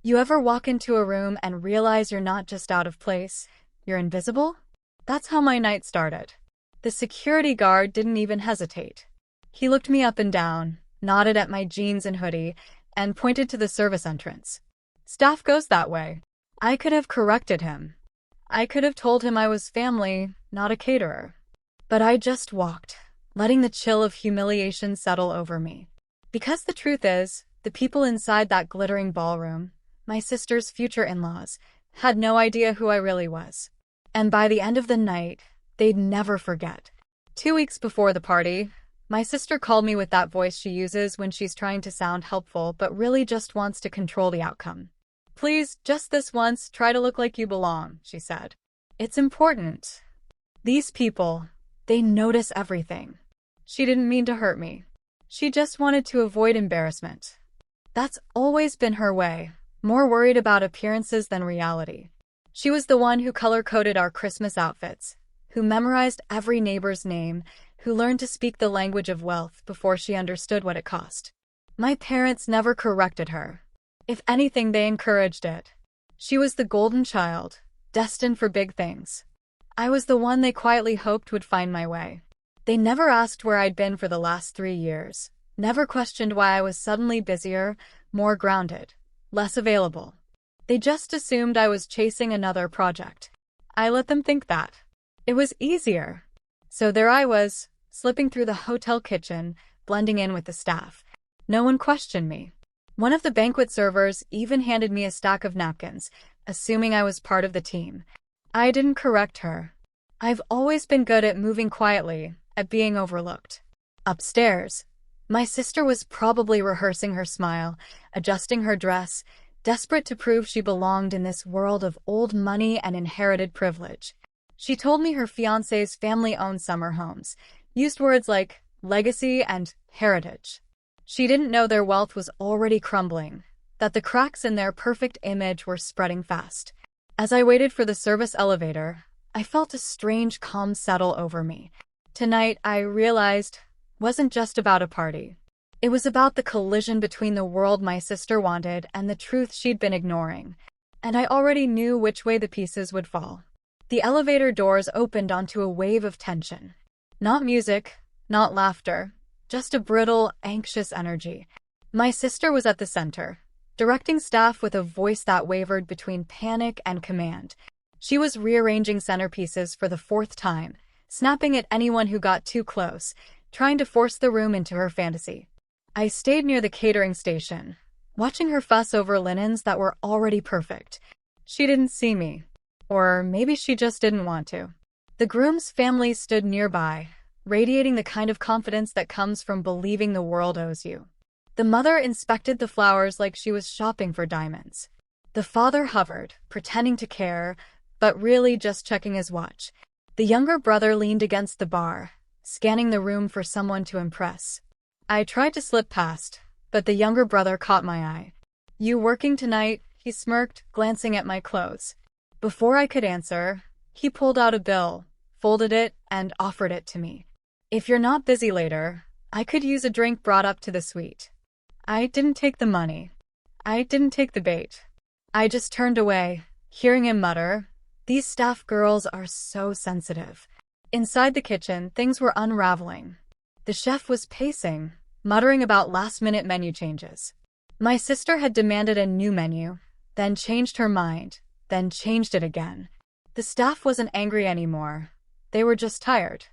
You ever walk into a room and realize you're not just out of place, you're invisible? That's how my night started. The security guard didn't even hesitate. He looked me up and down, nodded at my jeans and hoodie, and pointed to the service entrance. Staff goes that way. I could have corrected him. I could have told him I was family, not a caterer. But I just walked, letting the chill of humiliation settle over me. Because the truth is, the people inside that glittering ballroom, my sister's future in-laws, had no idea who I really was. And by the end of the night, they'd never forget. 2 weeks before the party, my sister called me with that voice she uses when she's trying to sound helpful but really just wants to control the outcome. "Please, just this once, try to look like you belong," she said. "It's important." These people, they notice everything. She didn't mean to hurt me. She just wanted to avoid embarrassment. That's always been her way, more worried about appearances than reality. She was the one who color-coded our Christmas outfits, who memorized every neighbor's name, who learned to speak the language of wealth before she understood what it cost. My parents never corrected her. If anything, they encouraged it. She was the golden child, destined for big things. I was the one they quietly hoped would find my way. They never asked where I'd been for the last 3 years, never questioned why I was suddenly busier, more grounded, less available. They just assumed I was chasing another project. I let them think that. It was easier. So there I was, slipping through the hotel kitchen, blending in with the staff. No one questioned me. One of the banquet servers even handed me a stack of napkins, assuming I was part of the team. I didn't correct her. I've always been good at moving quietly, at being overlooked. Upstairs, my sister was probably rehearsing her smile, adjusting her dress, desperate to prove she belonged in this world of old money and inherited privilege. She told me her fiancé's family owned summer homes, used words like legacy and heritage. She didn't know their wealth was already crumbling, that the cracks in their perfect image were spreading fast. As I waited for the service elevator, I felt a strange calm settle over me. Tonight, I realized, wasn't just about a party. It was about the collision between the world my sister wanted and the truth she'd been ignoring. And I already knew which way the pieces would fall. The elevator doors opened onto a wave of tension. Not music, not laughter, just a brittle, anxious energy. My sister was at the center, directing staff with a voice that wavered between panic and command. She was rearranging centerpieces for the 4th time, snapping at anyone who got too close, trying to force the room into her fantasy. I stayed near the catering station, watching her fuss over linens that were already perfect. She didn't see me. Or maybe she just didn't want to. The groom's family stood nearby, radiating the kind of confidence that comes from believing the world owes you. The mother inspected the flowers like she was shopping for diamonds. The father hovered, pretending to care, but really just checking his watch. The younger brother leaned against the bar, scanning the room for someone to impress. I tried to slip past, but the younger brother caught my eye. "You working tonight?" he smirked, glancing at my clothes. Before I could answer, he pulled out a bill, folded it, and offered it to me. "If you're not busy later, I could use a drink brought up to the suite." I didn't take the money. I didn't take the bait. I just turned away, hearing him mutter, "These staff girls are so sensitive." Inside the kitchen, things were unraveling. The chef was pacing, muttering about last-minute menu changes. My sister had demanded a new menu, then changed her mind, then changed it again. The staff wasn't angry anymore. They were just tired.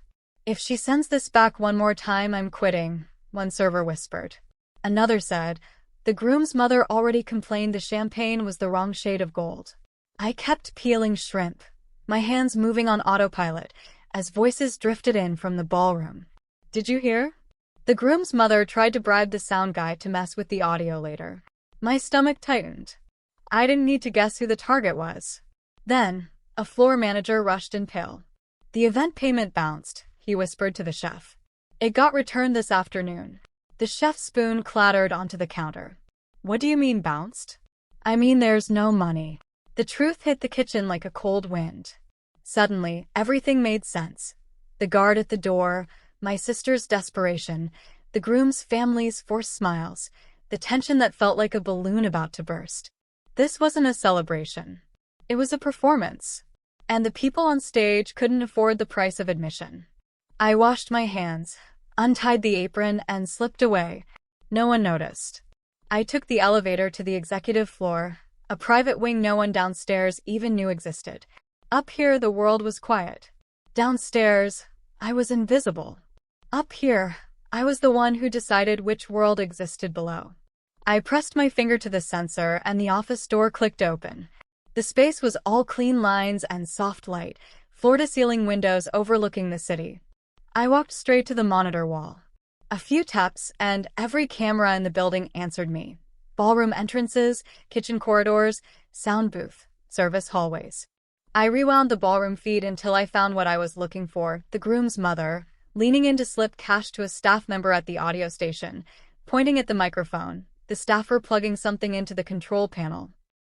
"If she sends this back one more time, I'm quitting," one server whispered. Another said, "The groom's mother already complained the champagne was the wrong shade of gold." I kept peeling shrimp, my hands moving on autopilot, as voices drifted in from the ballroom. "Did you hear? The groom's mother tried to bribe the sound guy to mess with the audio later." My stomach tightened. I didn't need to guess who the target was. Then, a floor manager rushed in pale. "The event payment bounced," he whispered to the chef. "It got returned this afternoon." The chef's spoon clattered onto the counter. "What do you mean bounced?" "I mean there's no money." The truth hit the kitchen like a cold wind. Suddenly, everything made sense. The guard at the door, my sister's desperation, the groom's family's forced smiles, the tension that felt like a balloon about to burst. This wasn't a celebration. It was a performance. And the people on stage couldn't afford the price of admission. I washed my hands, untied the apron, and slipped away. No one noticed. I took the elevator to the executive floor, a private wing no one downstairs even knew existed. Up here, the world was quiet. Downstairs, I was invisible. Up here, I was the one who decided which world existed below. I pressed my finger to the sensor and the office door clicked open. The space was all clean lines and soft light, floor-to-ceiling windows overlooking the city. I walked straight to the monitor wall. A few taps, and every camera in the building answered me. Ballroom entrances, kitchen corridors, sound booth, service hallways. I rewound the ballroom feed until I found what I was looking for, the groom's mother, leaning in to slip cash to a staff member at the audio station, pointing at the microphone, the staffer plugging something into the control panel.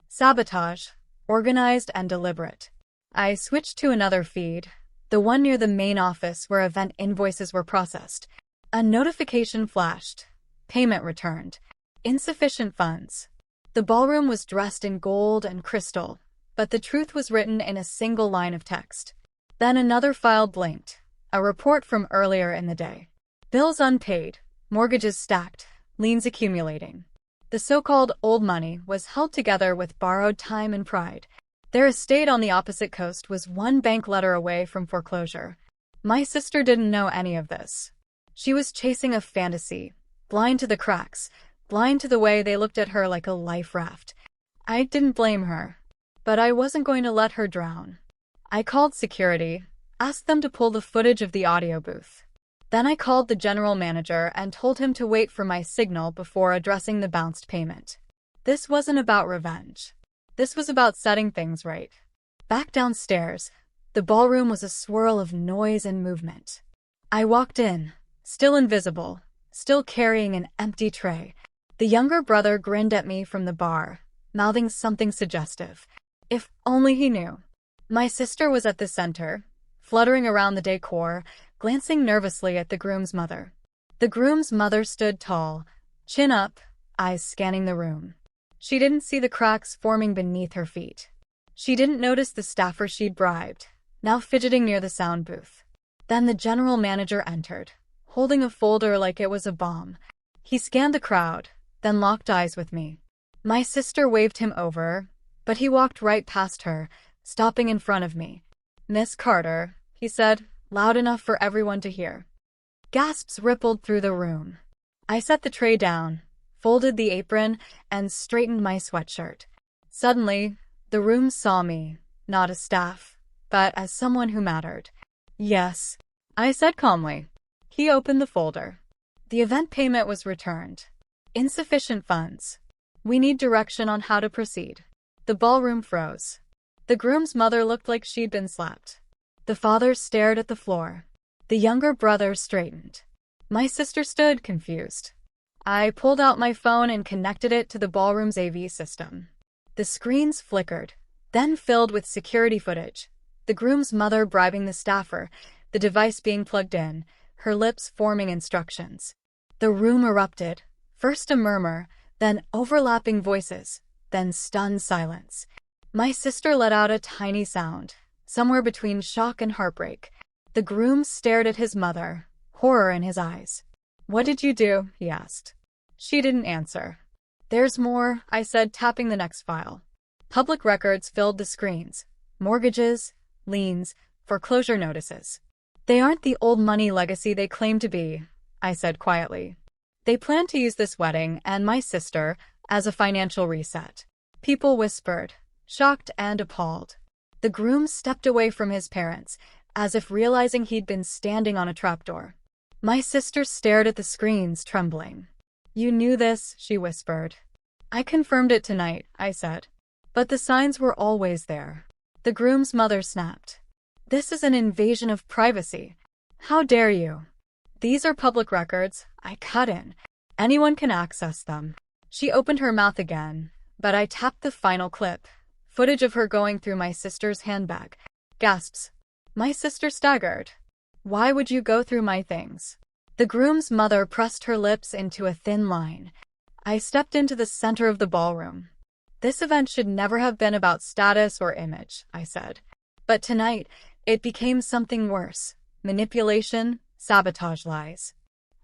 Sabotage, organized and deliberate. I switched to another feed, the one near the main office where event invoices were processed. A notification flashed. Payment returned. Insufficient funds. The ballroom was dressed in gold and crystal, but the truth was written in a single line of text. Then another file blinked. A report from earlier in the day. Bills unpaid, mortgages stacked, liens accumulating. The so-called old money was held together with borrowed time and pride. Their estate on the opposite coast was one bank letter away from foreclosure. My sister didn't know any of this. She was chasing a fantasy, blind to the cracks, blind to the way they looked at her like a life raft. I didn't blame her, but I wasn't going to let her drown. I called security, asked them to pull the footage of the audio booth. Then I called the general manager and told him to wait for my signal before addressing the bounced payment. This wasn't about revenge. This was about setting things right. Back downstairs, the ballroom was a swirl of noise and movement. I walked in, still invisible, still carrying an empty tray. The younger brother grinned at me from the bar, mouthing something suggestive. If only he knew. My sister was at the center, fluttering around the decor, glancing nervously at the groom's mother. The groom's mother stood tall, chin up, eyes scanning the room. She didn't see the cracks forming beneath her feet. She didn't notice the staffer she'd bribed, now fidgeting near the sound booth. Then the general manager entered, holding a folder like it was a bomb. He scanned the crowd, then locked eyes with me. My sister waved him over, but he walked right past her, stopping in front of me. "Miss Carter," he said, loud enough for everyone to hear. Gasps rippled through the room. I set the tray down, folded the apron, and straightened my sweatshirt. Suddenly, the room saw me, not as staff, but as someone who mattered. "Yes," I said calmly. He opened the folder. The event payment was returned. Insufficient funds. We need direction on how to proceed. The ballroom froze. The groom's mother looked like she'd been slapped. The father stared at the floor. The younger brother straightened. My sister stood confused. I pulled out my phone and connected it to the ballroom's AV system. The screens flickered, then filled with security footage. The groom's mother bribing the staffer, the device being plugged in, her lips forming instructions. The room erupted, first a murmur, then overlapping voices, then stunned silence. My sister let out a tiny sound, somewhere between shock and heartbreak. The groom stared at his mother, horror in his eyes. "What did you do?" he asked. She didn't answer. "There's more," I said, tapping the next file. Public records filled the screens. Mortgages, liens, foreclosure notices. "They aren't the old money legacy they claim to be," I said quietly. "They plan to use this wedding and my sister as a financial reset." People whispered, shocked and appalled. The groom stepped away from his parents, as if realizing he'd been standing on a trapdoor. My sister stared at the screens, trembling. "You knew this," she whispered. "I confirmed it tonight," I said. "But the signs were always there." The groom's mother snapped. "This is an invasion of privacy. How dare you?" "These are public records," I cut in. "Anyone can access them." She opened her mouth again, but I tapped the final clip. Footage of her going through my sister's handbag. Gasps. My sister staggered. "Why would you go through my things?" The groom's mother pressed her lips into a thin line. I stepped into the center of the ballroom. This event should never have been about status or image, I said. But tonight, it became something worse. Manipulation, sabotage, lies.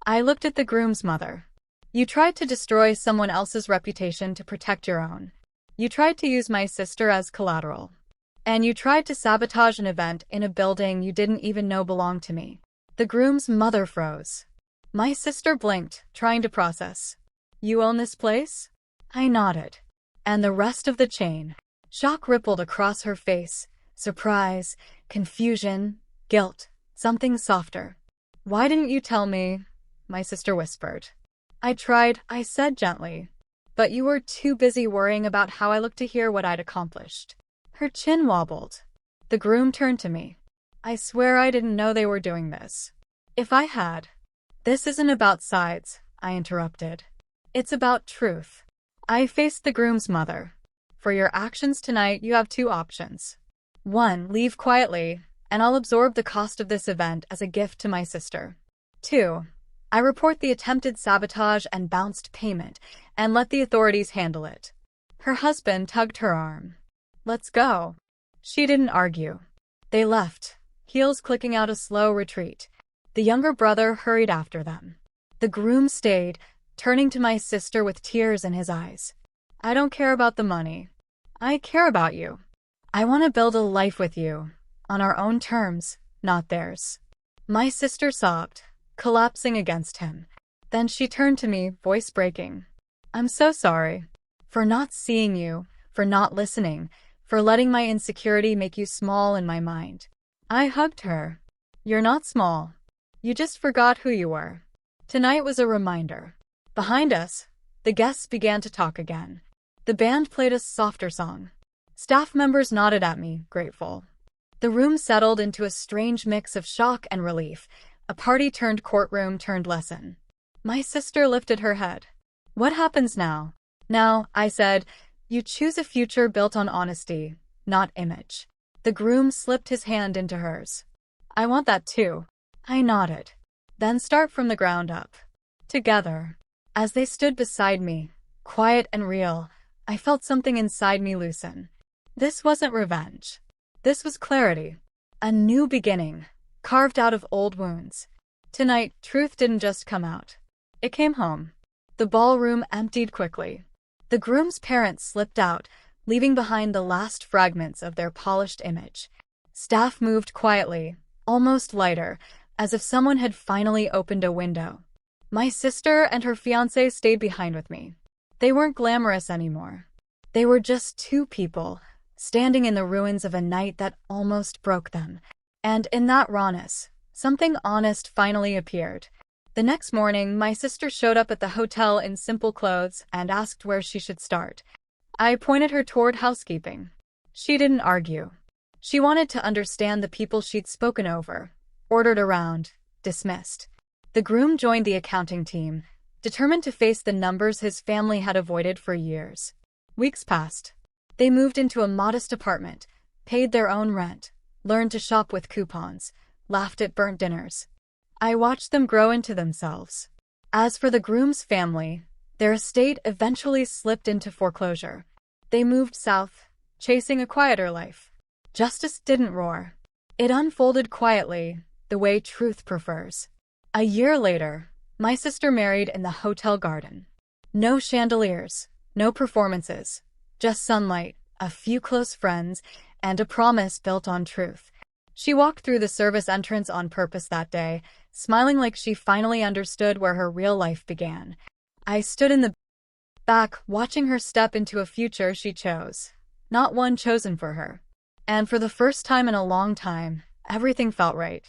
I looked at the groom's mother. You tried to destroy someone else's reputation to protect your own. You tried to use my sister as collateral. And you tried to sabotage an event in a building you didn't even know belonged to me. The groom's mother froze. My sister blinked, trying to process. You own this place? I nodded. And the rest of the chain. Shock rippled across her face. Surprise, confusion, guilt, something softer. Why didn't you tell me? My sister whispered. I tried, I said gently. But you were too busy worrying about how I looked to hear what I'd accomplished. Her chin wobbled. The groom turned to me. I swear I didn't know they were doing this. If I had. This isn't about sides, I interrupted. It's about truth. I faced the groom's mother. For your actions tonight, you have two options. 1. Leave quietly, and I'll absorb the cost of this event as a gift to my sister. 2. I report the attempted sabotage and bounced payment, and let the authorities handle it. Her husband tugged her arm. Let's go. She didn't argue. They left, heels clicking out a slow retreat. The younger brother hurried after them. The groom stayed, turning to my sister with tears in his eyes. I don't care about the money. I care about you. I want to build a life with you, on our own terms, not theirs. My sister sobbed, collapsing against him. Then she turned to me, voice breaking. I'm so sorry. For not seeing you, for not listening, for letting my insecurity make you small in my mind. I hugged her. You're not small. You just forgot who you were. Tonight was a reminder. Behind us, the guests began to talk again. The band played a softer song. Staff members nodded at me, grateful. The room settled into a strange mix of shock and relief. A party turned courtroom turned lesson. My sister lifted her head. What happens now? Now, I said, you choose a future built on honesty, not image. The groom slipped his hand into hers. I want that too. I nodded. Then start from the ground up. Together. As they stood beside me, quiet and real, I felt something inside me loosen. This wasn't revenge. This was clarity. A new beginning, carved out of old wounds. Tonight, truth didn't just come out. It came home. The ballroom emptied quickly. The groom's parents slipped out, leaving behind the last fragments of their polished image. Staff moved quietly, almost lighter, as if someone had finally opened a window. My sister and her fiancé stayed behind with me. They weren't glamorous anymore. They were just two people, standing in the ruins of a night that almost broke them. And in that rawness, something honest finally appeared. The next morning, my sister showed up at the hotel in simple clothes and asked where she should start. I pointed her toward housekeeping. She didn't argue. She wanted to understand the people she'd spoken over, ordered around, dismissed. The groom joined the accounting team, determined to face the numbers his family had avoided for years. Weeks passed. They moved into a modest apartment, paid their own rent, learned to shop with coupons, laughed at burnt dinners. I watched them grow into themselves. As for the groom's family, their estate eventually slipped into foreclosure. They moved south, chasing a quieter life. Justice didn't roar. It unfolded quietly, the way truth prefers. A year later, my sister married in the hotel garden. No chandeliers, no performances, just sunlight, a few close friends, and a promise built on truth. She walked through the service entrance on purpose that day, smiling like she finally understood where her real life began. I stood in the back, watching her step into a future she chose, not one chosen for her. And for the first time in a long time, everything felt right.